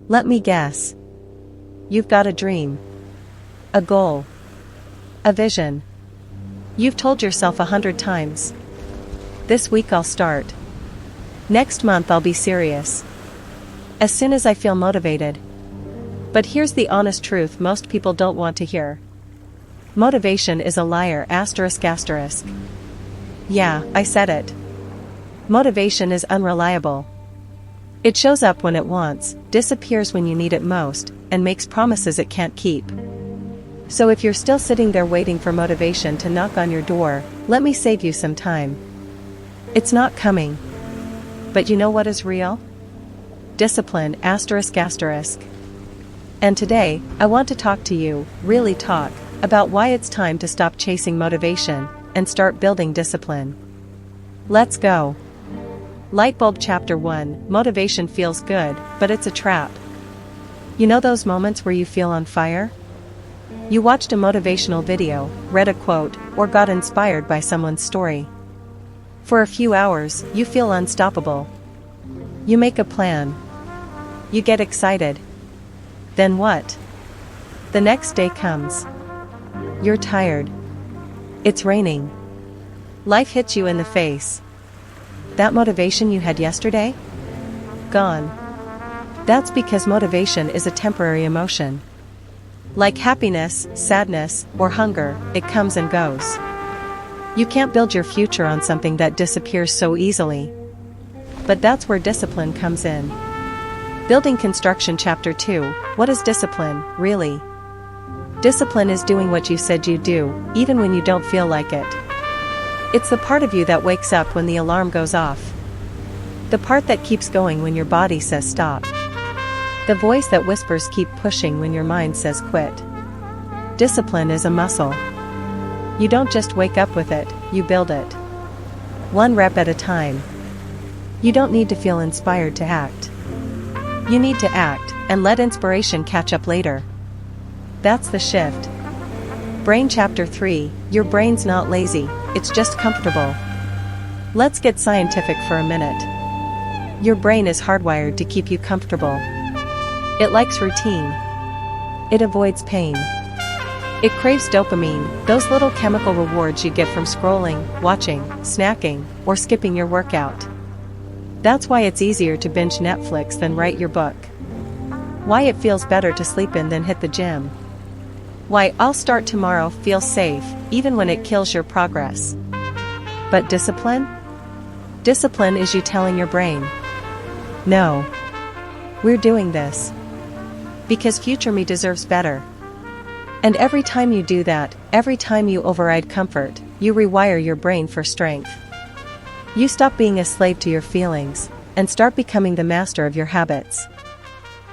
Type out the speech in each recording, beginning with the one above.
Let me guess. You've got a dream. A goal. A vision. You've told yourself 100 times. This week I'll start. Next month I'll be serious. As soon as I feel motivated. But here's the honest truth most people don't want to hear. Motivation is a liar ***. Yeah, I said it. Motivation is unreliable. It shows up when it wants, disappears when you need it most, and makes promises it can't keep. So if you're still sitting there waiting for motivation to knock on your door, let me save you some time. It's not coming. But you know what is real? Discipline ***. And today, I want to talk to you, really talk, about why it's time to stop chasing motivation, and start building discipline. Let's go. Lightbulb Chapter 1, Motivation feels good, but it's a trap. You know those moments where you feel on fire? You watched a motivational video, read a quote, or got inspired by someone's story. For a few hours, you feel unstoppable. You make a plan. You get excited. Then what? The next day comes. You're tired. It's raining. Life hits you in the face. That motivation you had yesterday? Gone. That's because motivation is a temporary emotion. Like happiness, sadness, or hunger, it comes and goes. You can't build your future on something that disappears so easily. But that's where discipline comes in. Building Construction Chapter 2, What is discipline, really? Discipline is doing what you said you'd do, even when you don't feel like it. It's the part of you that wakes up when the alarm goes off. The part that keeps going when your body says stop. The voice that whispers keep pushing when your mind says quit. Discipline is a muscle. You don't just wake up with it, you build it. One rep at a time. You don't need to feel inspired to act. You need to act, and let inspiration catch up later. That's the shift. Brain Chapter 3, Your brain's not lazy, it's just comfortable. Let's get scientific for a minute. Your brain is hardwired to keep you comfortable. It likes routine. It avoids pain. It craves dopamine, those little chemical rewards you get from scrolling, watching, snacking, or skipping your workout. That's why it's easier to binge Netflix than write your book. Why it feels better to sleep in than hit the gym. Why I'll start tomorrow feels safe, even when it kills your progress. But discipline? Discipline is you telling your brain, no. We're doing this. Because future me deserves better. And every time you do that, every time you override comfort, you rewire your brain for strength. You stop being a slave to your feelings, and start becoming the master of your habits.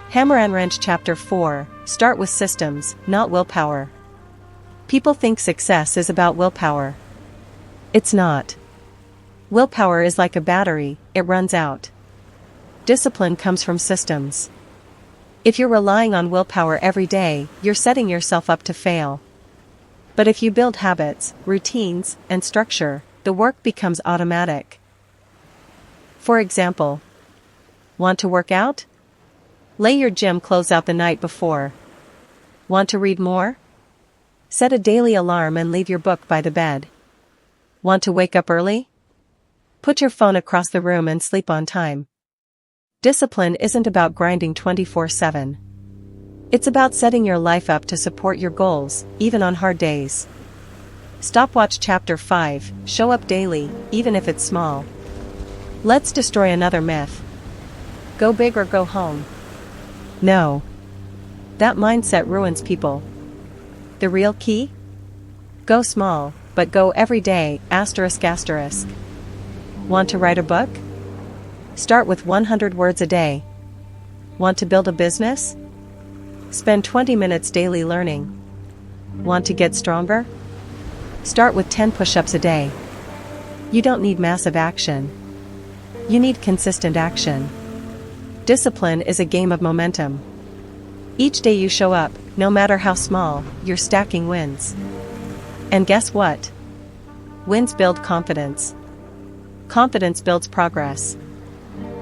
Hammer and Wrench Chapter 4, Start with systems, not willpower. People think success is about willpower. It's not. Willpower is like a battery, it runs out. Discipline comes from systems. If you're relying on willpower every day, you're setting yourself up to fail. But if you build habits, routines, and structure, the work becomes automatic. For example, want to work out? Lay your gym clothes out the night before. Want to read more? Set a daily alarm and leave your book by the bed. Want to wake up early? Put your phone across the room and sleep on time. Discipline isn't about grinding 24/7. It's about setting your life up to support your goals, even on hard days. Stopwatch Chapter 5, Show up daily, even if it's small. Let's destroy another myth. Go big or go home. No. That mindset ruins people. The real key? Go small, but go every day, ***. Want to write a book? Start with 100 words a day. Want to build a business? Spend 20 minutes daily learning. Want to get stronger? Start with 10 push-ups a day. You don't need massive action. You need consistent action. Discipline is a game of momentum. Each day you show up, no matter how small, you're stacking wins. And guess what? Wins build confidence. Confidence builds progress.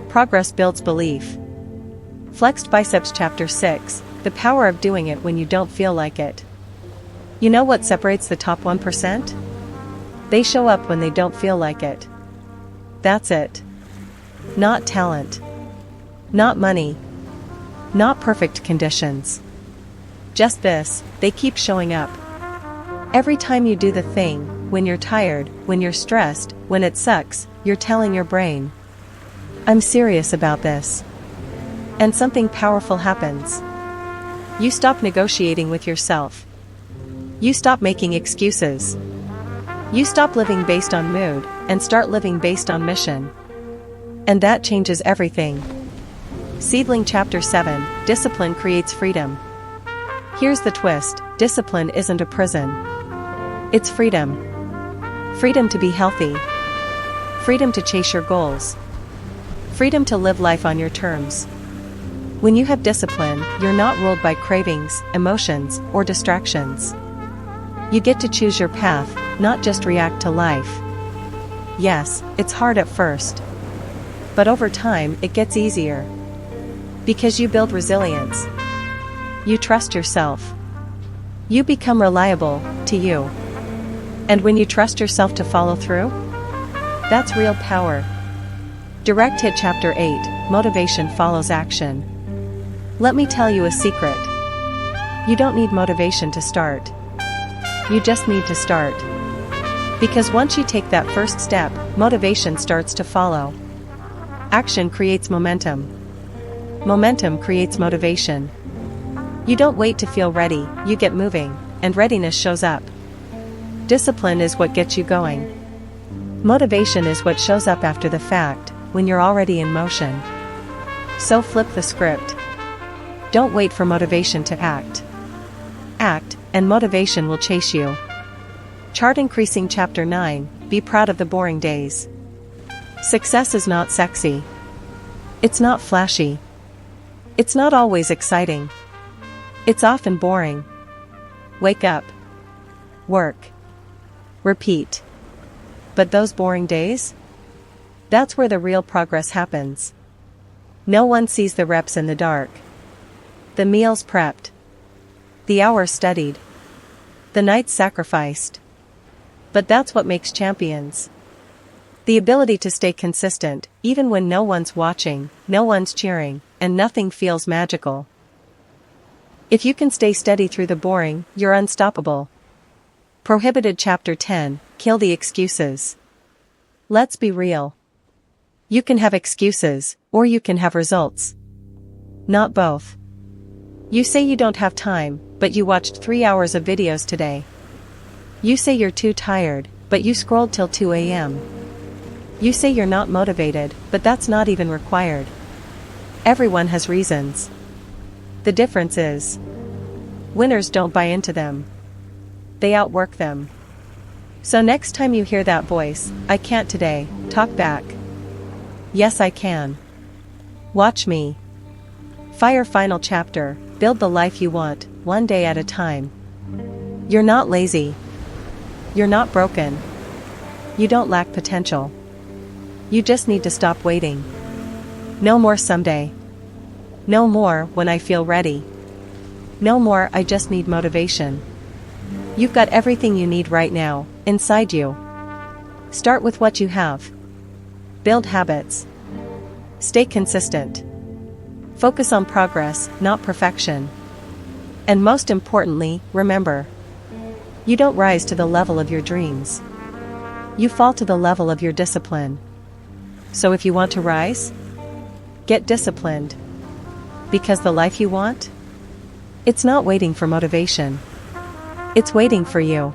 Progress builds belief. Flexed Biceps Chapter 6, The Power of Doing It When You Don't Feel Like It. You know what separates the top 1%? They show up when they don't feel like it. That's it. Not talent. Not money. Not perfect conditions. Just this, they keep showing up. Every time you do the thing, when you're tired, when you're stressed, when it sucks, you're telling your brain, I'm serious about this. And something powerful happens. You stop negotiating with yourself. You stop making excuses. You stop living based on mood, and start living based on mission. And that changes everything. Seedling Chapter 7, Discipline Creates Freedom. Here's the twist, discipline isn't a prison. It's freedom. Freedom to be healthy. Freedom to chase your goals. Freedom to live life on your terms. When you have discipline, you're not ruled by cravings, emotions, or distractions. You get to choose your path, not just react to life. Yes, it's hard at first. But over time, it gets easier. Because you build resilience. You trust yourself. You become reliable, to you. And when you trust yourself to follow through, that's real power. Direct Hit Chapter 8, Motivation Follows Action. Let me tell you a secret. You don't need motivation to start. You just need to start. Because once you take that first step, motivation starts to follow. Action creates momentum. Momentum creates motivation. You don't wait to feel ready, you get moving, and readiness shows up. Discipline is what gets you going. Motivation is what shows up after the fact, when you're already in motion. So flip the script. Don't wait for motivation to act. Act, and motivation will chase you. Chart Increasing Chapter 9, Be Proud of the Boring Days. Success is not sexy. It's not flashy. It's not always exciting. It's often boring. Wake up. Work. Repeat. But those boring days? That's where the real progress happens. No one sees the reps in the dark. The meals prepped. The hours studied. The nights sacrificed. But that's what makes champions. The ability to stay consistent, even when no one's watching, no one's cheering, and nothing feels magical. If you can stay steady through the boring, you're unstoppable. Prohibited Chapter 10, Kill the Excuses. Let's be real. You can have excuses, or you can have results. Not both. You say you don't have time, but you watched 3 hours of videos today. You say you're too tired, but you scrolled till 2 a.m. You say you're not motivated, but that's not even required. Everyone has reasons. The difference is, winners don't buy into them. They outwork them. So next time you hear that voice, I can't today, talk back. Yes, I can. Watch me. Fire Final Chapter, Build the life you want, one day at a time. You're not lazy. You're not broken. You don't lack potential. You just need to stop waiting. No more someday. No more when I feel ready. No more I just need motivation. You've got everything you need right now, inside you. Start with what you have. Build habits. Stay consistent. Focus on progress, not perfection. And most importantly, remember, you don't rise to the level of your dreams. You fall to the level of your discipline. So if you want to rise, get disciplined. Because the life you want? It's not waiting for motivation. It's waiting for you.